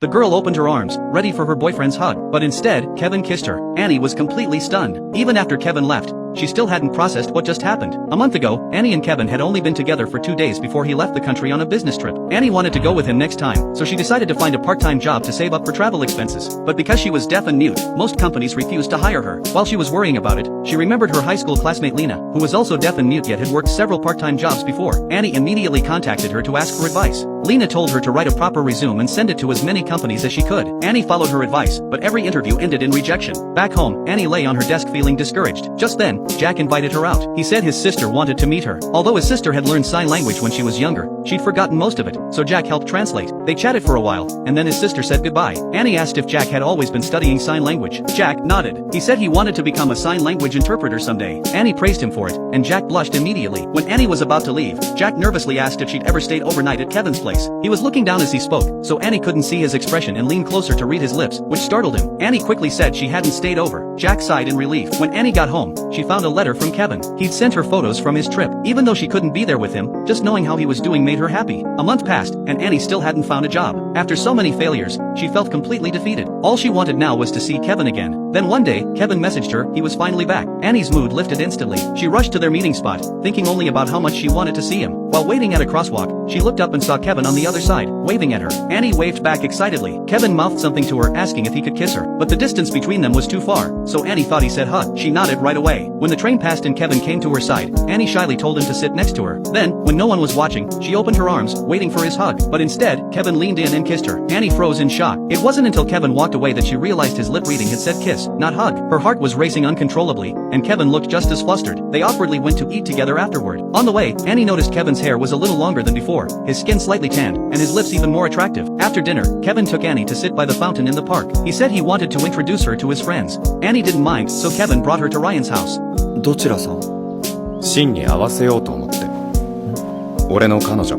The girl opened her arms, ready for her boyfriend's hug, but instead, Kevin kissed her. Annie was completely stunned. Even after Kevin left, she still hadn't processed what just happened. A month ago, Annie and Kevin had only been together for 2 days before he left the country on a business trip. Annie wanted to go with him next time, so she decided to find a part-time job to save up for travel expenses. But because she was deaf and mute, most companies refused to hire her. While she was worrying about it, she remembered her high school classmate Lena, who was also deaf and mute yet had worked several part-time jobs before. Annie immediately contacted her to ask for advice. Lena told her to write a proper resume and send it to as many companies as she could. Annie followed her advice, but every interview ended in rejection. Back home, Annie lay on her desk feeling discouraged. Just then, Jack invited her out. He said his sister wanted to meet her. Although his sister had learned sign language when she was younger, she'd forgotten most of it, so Jack helped translate. They chatted for a while, and then his sister said goodbye. Annie asked if Jack had always been studying sign language. Jack nodded. He said he wanted to become a sign language interpreter someday. Annie praised him for it, and Jack blushed immediately. When Annie was about to leave, Jack nervously asked if she'd ever stayed overnight at Kevin's place. He was looking down as he spoke, so Annie couldn't see his expression and leaned closer to read his lips, which startled him. Annie quickly said she hadn't stayed over. Jack sighed in relief. When Annie got home, she found a letter from Kevin. He'd sent her photos from his trip. Even though she couldn't be there with him, just knowing how he was doing made her happy. A month passed, and Annie still hadn't found a job. After so many failures, she felt completely defeated. All she wanted now was to see Kevin again. Then one day, Kevin messaged her he was finally back. Annie's mood lifted instantly. She rushed to their meeting spot, thinking only about how much she wanted to see him. While waiting at a crosswalk, she looked up and saw Kevin on the other side, waving at her. Annie waved back excitedly. Kevin mouthed something to her, asking if he could kiss her, but the distance between them was too far, so Annie thought he said hug. She nodded right away. When the train passed and Kevin came to her side, Annie shyly told him to sit next to her. Then, when no one was watching, she opened her arms, waiting for his hug, but instead, Kevin leaned in and kissed her. Annie froze in shock. It wasn't until Kevin walked away that she realized his lip reading had said kiss, not hug. Her heart was racing uncontrollably, and Kevin looked just as flustered. They awkwardly went to eat together afterward. On the way, Annie noticed Kevin's hair was a little longer than before, his skin slightly tanned, and his lips even more attractive. After dinner, Kevin took Annie to sit by the fountain in the park. He said he wanted to introduce her to his friends. Annie didn't mind, so Kevin brought her to Ryan's house. どちらさん？真に合わせようと思って。俺の彼女。